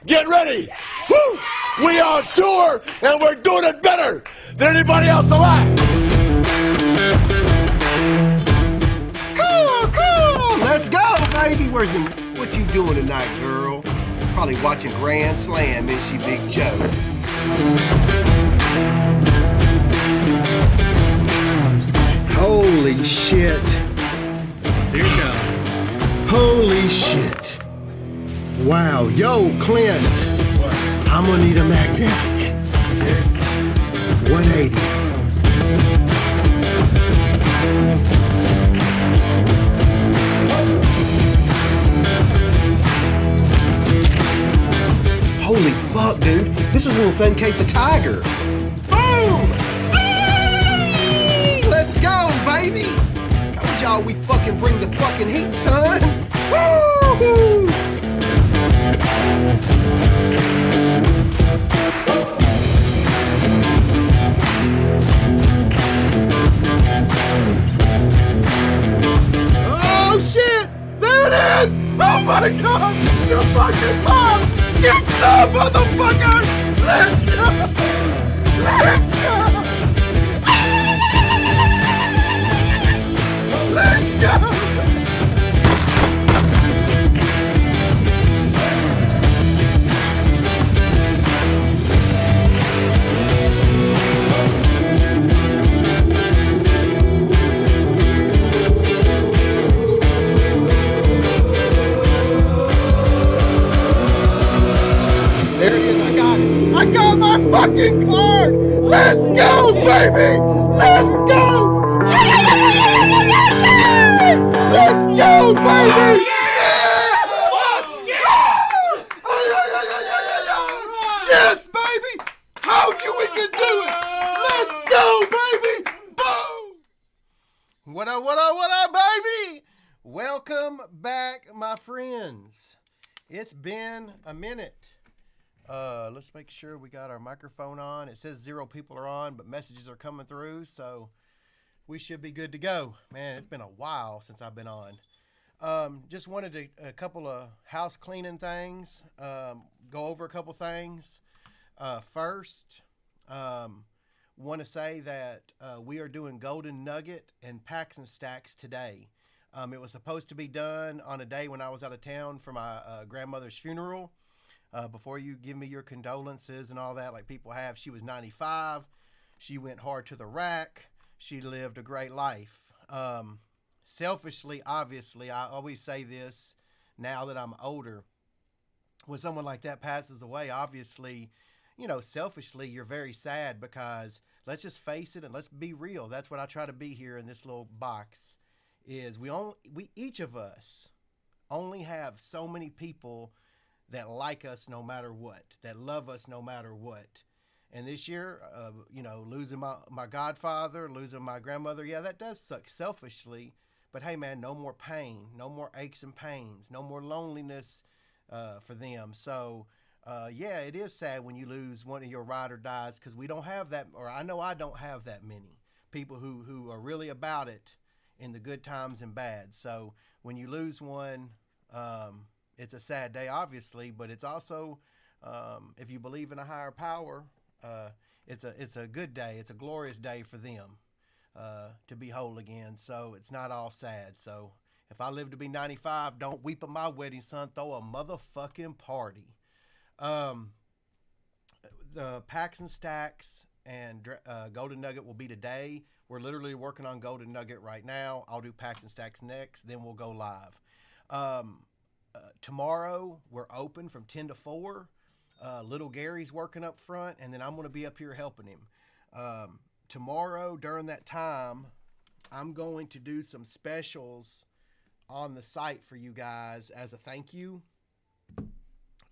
Get ready. Woo! We on tour, and we're doing it better than anybody else alive. Cool. Let's go, baby. What you doing tonight, girl? Probably watching Grand Slam, isn't she, Big Joe? Holy shit. Here you go. Holy shit. Wow. Yo, Clint. What? I'm gonna need a magnetic. 180. Holy fuck, dude. This was an insane case of Tiger. Boom! Hey! Let's go, baby! Told y'all we fucking bring the fucking heat, son. Woo! Oh shit! There it is! Oh my god! The fucking pop! Get some, motherfucker! Let's go! Let's go! Let's go! There it is, I got it. I got my fucking card! Let's go, baby! Let's go! Let's go, baby! Yes, baby! Told you we could do it! Let's go, baby! Boom! What up, baby? Welcome back, my friends. It's been a minute. Let's make sure we got our microphone on. It says 0 people are on, but messages are coming through, so we should be good to go. Man, it's been a while since I've been on. Just wanted a couple of house cleaning things, go over a couple things. First, want to say that we are doing Golden Nugget and Packs and Stacks today. It was supposed to be done on a day when I was out of town for my grandmother's funeral. Before you give me your condolences and all that, like people have, she was 95. She went hard to the rack. She lived a great life. Selfishly, obviously, I always say this now that I'm older. When someone like that passes away, obviously, selfishly, you're very sad because let's just face it and let's be real. That's what I try to be here in this little box is we each of us only have so many people that like us no matter what, that love us no matter what. And this year, losing my godfather, losing my grandmother, yeah, that does suck selfishly. But hey, man, no more pain, no more aches and pains, no more loneliness for them. So, yeah, it is sad when you lose one of your ride or dies because we don't have that, or I know I don't have that many people who are really about it in the good times and bad. So when you lose one, it's a sad day, obviously, but it's also, if you believe in a higher power, it's a good day. It's a glorious day for them to be whole again. So it's not all sad. So if I live to be 95, don't weep at my wedding, son. Throw a motherfucking party. The Packs and Stacks and Golden Nugget will be today. We're literally working on Golden Nugget right now. I'll do Packs and Stacks next. Then we'll go live. Tomorrow we're open from 10 to 4. Little Gary's working up front, and then I'm going to be up here helping him. Tomorrow during that time, I'm going to do some specials on the site for you guys as a thank you.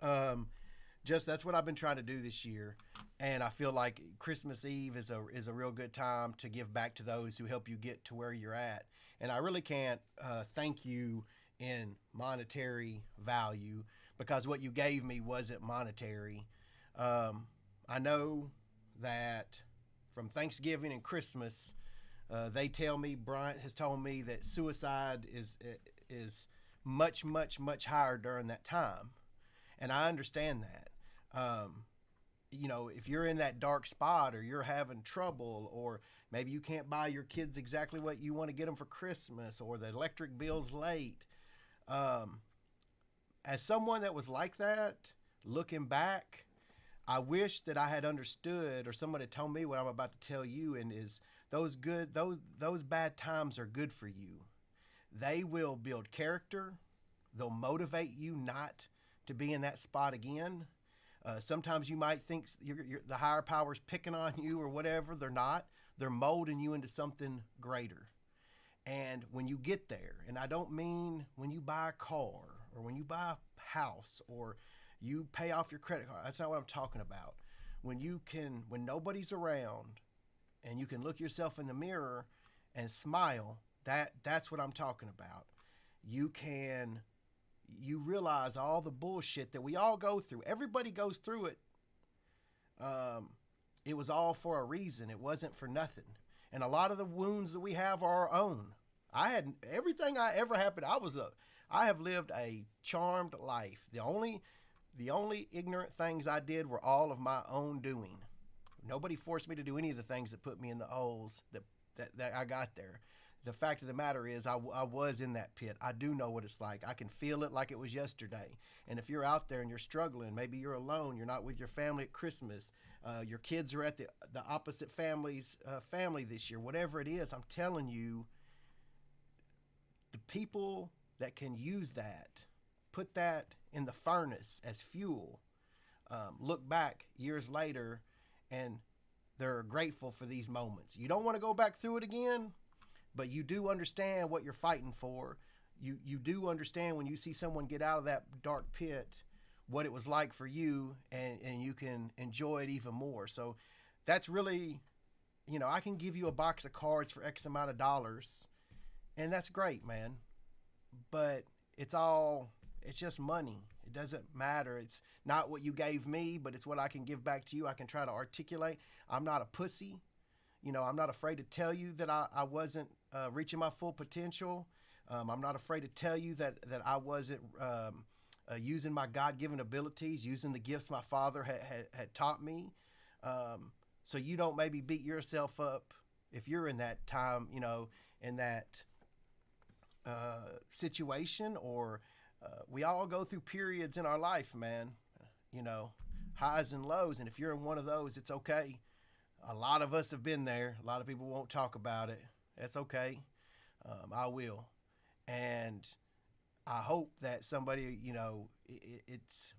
That's what I've been trying to do this year, and I feel like Christmas Eve is a real good time to give back to those who help you get to where you're at. And I really can't thank you in monetary value because what you gave me wasn't monetary. I know that from Thanksgiving and Christmas, Bryant has told me that suicide is much, much, much higher during that time. And I understand that. You know, if you're in that dark spot or you're having trouble, or maybe you can't buy your kids exactly what you want to get them for Christmas, or the electric bill's late. As someone that was like that, looking back, I wish that I had understood, or someone had told me what I'm about to tell you, and is those bad times are good for you. They will build character. They'll motivate you not to be in that spot again. Sometimes you might think the higher power's picking on you or whatever. They're not. They're molding you into something greater. And when you get there, and I don't mean when you buy a car or when you buy a house or you pay off your credit card. That's not what I'm talking about. When nobody's around and you can look yourself in the mirror and smile, that's what I'm talking about. You realize all the bullshit that we all go through. Everybody goes through it. It was all for a reason. It wasn't for nothing. And a lot of the wounds that we have are our own. Everything I ever happened. I have lived a charmed life. The only ignorant things I did were all of my own doing. Nobody forced me to do any of the things that put me in the holes that I got there. The fact of the matter is I was in that pit. I do know what it's like. I can feel it like it was yesterday. And if you're out there and you're struggling, maybe you're alone, you're not with your family at Christmas, your kids are at the opposite family's family this year, whatever it is, I'm telling you, the people that can use that, put that in the furnace as fuel, look back years later and they're grateful for these moments. You don't want to go back through it again, but you do understand what you're fighting for. You do understand when you see someone get out of that dark pit, what it was like for you, and you can enjoy it even more. So that's really, I can give you a box of cards for X amount of dollars, and that's great, man. But it's just money. It doesn't matter. It's not what you gave me, but it's what I can give back to you. I can try to articulate. I'm not a pussy. I'm not afraid to tell you that I wasn't reaching my full potential. I'm not afraid to tell you that I wasn't using my God-given abilities, using the gifts my father had taught me. So you don't maybe beat yourself up if you're in that time, in that situation, or we all go through periods in our life, man, highs and lows. And if you're in one of those, it's okay. A lot of us have been there. A lot of people won't talk about it. That's okay. I will. And I hope that somebody, it's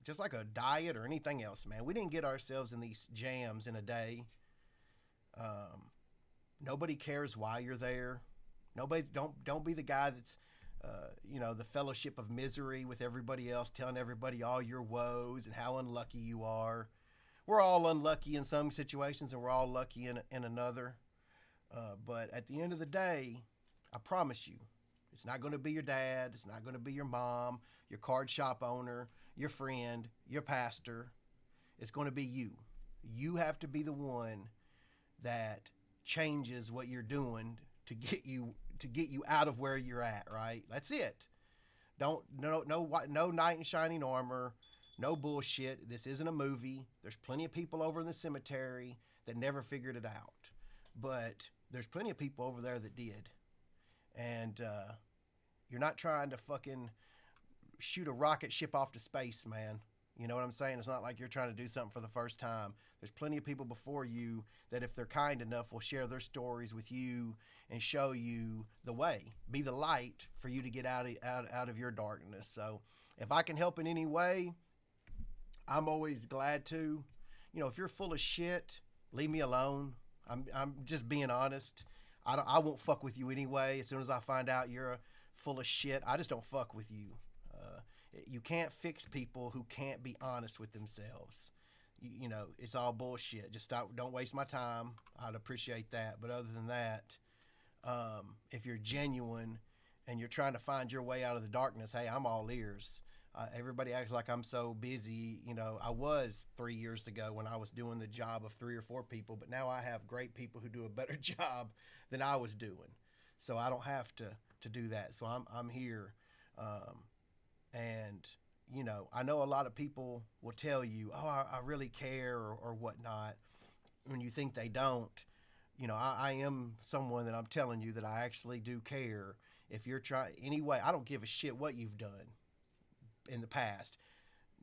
just like a diet or anything else, man. We didn't get ourselves in these jams in a day. Nobody cares why you're there. Don't be the guy that's, the fellowship of misery with everybody else, telling everybody all your woes and how unlucky you are. We're all unlucky in some situations, and we're all lucky in another. But at the end of the day, I promise you, it's not going to be your dad. It's not going to be your mom, your card shop owner, your friend, your pastor. It's going to be you. You have to be the one that changes what you're doing to get you out of where you're at. Right? That's it. No knight in shining armor. No bullshit. This isn't a movie. There's plenty of people over in the cemetery that never figured it out. But there's plenty of people over there that did. And you're not trying to fucking shoot a rocket ship off to space, man. You know what I'm saying? It's not like you're trying to do something for the first time. There's plenty of people before you that, if they're kind enough, will share their stories with you and show you the way. Be the light for you to get out of your darkness. So if I can help in any way, I'm always glad to. If you're full of shit, leave me alone. I'm just being honest. I won't fuck with you anyway. As soon as I find out you're full of shit, I just don't fuck with you. You can't fix people who can't be honest with themselves. It's all bullshit. Just stop. Don't waste my time. I'd appreciate that. But other than that, if you're genuine and you're trying to find your way out of the darkness, hey, I'm all ears. Everybody acts like I'm so busy. I was 3 years ago when I was doing the job of 3 or 4 people, but now I have great people who do a better job than I was doing. So I don't have to do that. So I'm here. And you know, I know a lot of people will tell you, oh, I really care or whatnot. When you think they don't, you know, I am someone that I'm telling you that I actually do care. If you're trying, anyway, I don't give a shit what you've done in the past.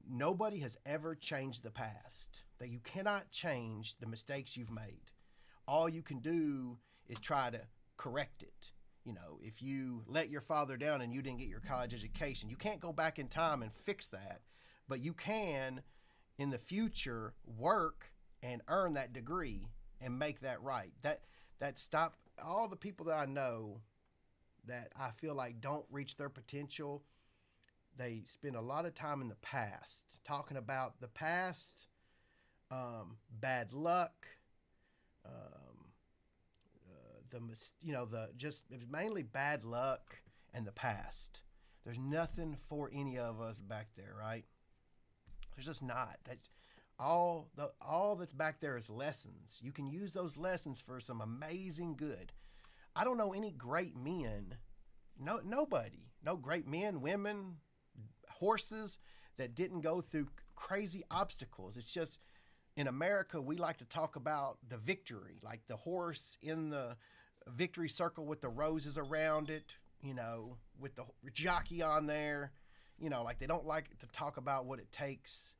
Nobody has ever changed the past. That you cannot change the mistakes you've made. All you can do is try to correct it. You know, if you let your father down and you didn't get your college education, you can't go back in time and fix that. But you can, in the future, work and earn that degree and make that right. That stop all the people that I know that I feel like don't reach their potential. They spend a lot of time in the past talking about the past, bad luck, it was mainly bad luck and the past. There's nothing for any of us back there, right? There's just not. All that's back there is lessons. You can use those lessons for some amazing good. I don't know any great men, nobody, no great men, women, horses that didn't go through crazy obstacles. It's just in America, we like to talk about the victory, like the horse in the victory circle with the roses around it, you know, with the jockey on there, you know, like they don't like to talk about what it takes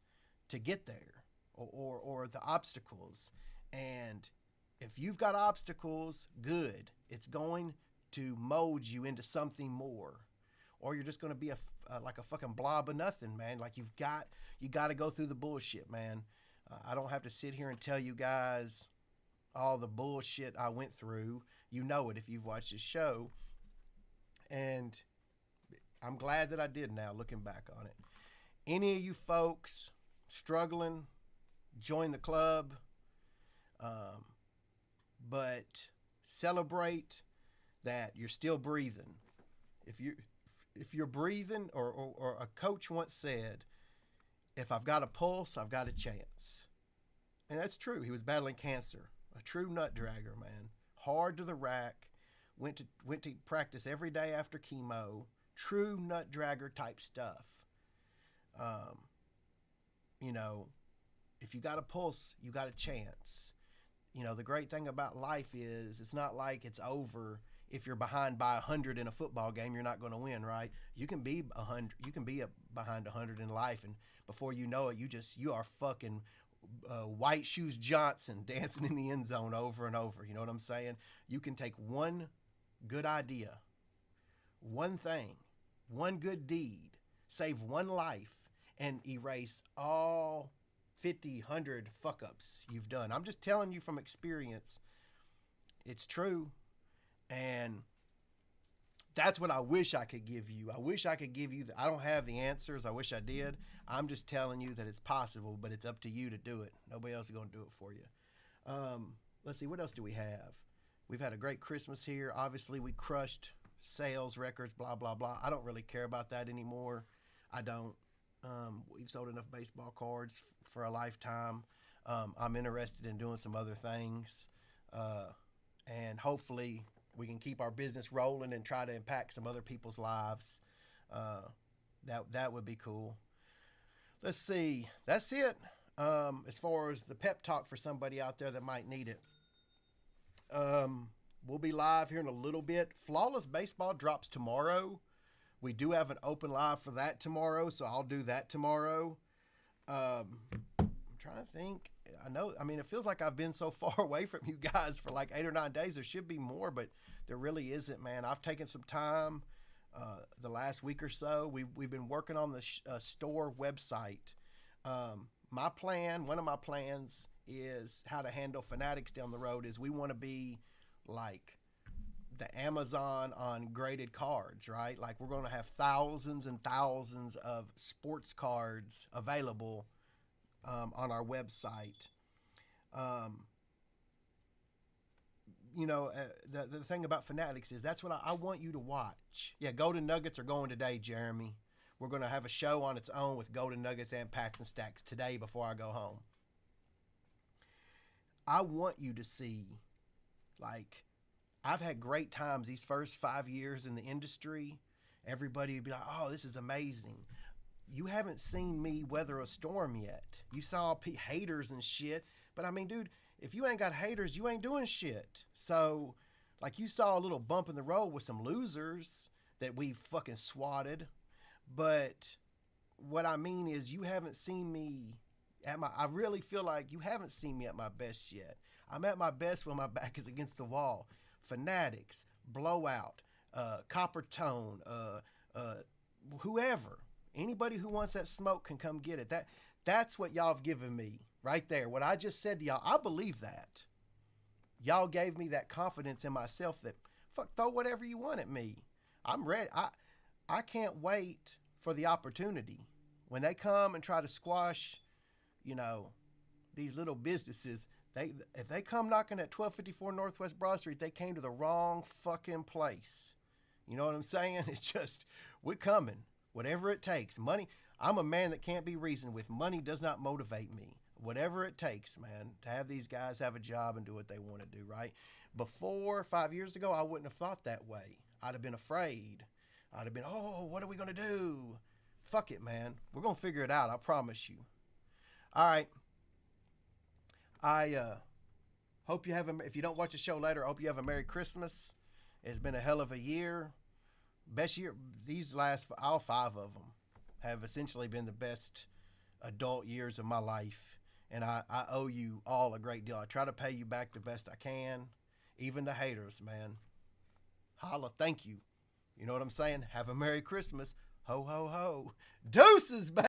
to get there or the obstacles. And if you've got obstacles, good. It's going to mold you into something more. Or you're just going to be like a fucking blob of nothing, man. Like you got to go through the bullshit, man. I don't have to sit here and tell you guys all the bullshit I went through. You know it if you've watched this show. And I'm glad that I did now, looking back on it. Any of you folks struggling, join the club. But celebrate that you're still breathing. If you're breathing, or a coach once said, if I've got a pulse, I've got a chance. And that's true. He was battling cancer. A true nut dragger, man. Hard to the rack. Went to practice every day after chemo. True nut dragger type stuff. You know, if you got a pulse, you got a chance. You know, the great thing about life is it's not like it's over. If you're behind by 100 in a football game, you're not going to win, right? You can be 100. You can be behind 100 in life, and before you know it, you are fucking White Shoes Johnson dancing in the end zone over and over. You know what I'm saying? You can take one good idea, one thing, one good deed, save one life, and erase all 50, 100 fuck-ups you've done. I'm just telling you from experience. It's true. And that's what I wish I could give you. I wish I could give you I don't have the answers. I wish I did. I'm just telling you that it's possible, but it's up to you to do it. Nobody else is going to do it for you. Let's see, what else do we have? We've had a great Christmas here. Obviously, we crushed sales records, blah, blah, blah. I don't really care about that anymore. I don't. We've sold enough baseball cards for a lifetime. I'm interested in doing some other things. And hopefully we can keep our business rolling and try to impact some other people's lives. That would be cool. Let's see. That's it. As far as the pep talk for somebody out there that might need it. We'll be live here in a little bit. Flawless Baseball drops tomorrow. We do have an open live for that tomorrow, so I'll do that tomorrow. I'm trying to think. It feels like I've been so far away from you guys for like 8 or 9 days. There should be more, but there really isn't, man. I've taken some time the last week or so. We've been working on the store website. One of my plans is how to handle Fanatics down the road is we want to be like the Amazon on graded cards, right? Like we're going to have thousands and thousands of sports cards available on our website. The thing about Fanatics is that's what I want you to watch. Yeah, Golden Nuggets are going today, Jeremy. We're going to have a show on its own with Golden Nuggets and Packs and Stacks today before I go home. I want you to see, like, I've had great times these first 5 years in the industry. Everybody would be like, oh, this is amazing. you haven't seen me weather a storm yet. You saw haters and shit. But I mean, dude, if you ain't got haters, you ain't doing shit. So, like, you saw a little bump in the road with some losers that we fucking swatted. But what I mean is, you haven't seen me I really feel like you haven't seen me at my best yet. I'm at my best when my back is against the wall. Fanatics, Blowout, Copper Tone, whoever. Anybody who wants that smoke can come get it. That's what y'all have given me right there. What I just said to y'all, I believe that. Y'all gave me that confidence in myself that, fuck, throw whatever you want at me. I'm ready. I can't wait for the opportunity. When they come and try to squash, you know, these little businesses, if they come knocking at 1254 Northwest Broad Street, they came to the wrong fucking place. You know what I'm saying? It's just, we're coming. Whatever it takes. Money, I'm a man that can't be reasoned with. Money does not motivate me. Whatever it takes, man, to have these guys have a job and do what they want to do, right? Before, 5 years ago, I wouldn't have thought that way. I'd have been afraid. I'd have been, oh, what are we going to do? Fuck it, man. We're going to figure it out. I promise you. All right. I hope you have, if you don't watch the show later, I hope you have a Merry Christmas. It's been a hell of a year. Best year. These last, all 5 of them have essentially been the best adult years of my life. And I owe you all a great deal. I try to pay you back the best I can. Even the haters, man. Holla, thank you. You know what I'm saying? Have a Merry Christmas. Ho, ho, ho. Deuces, baby.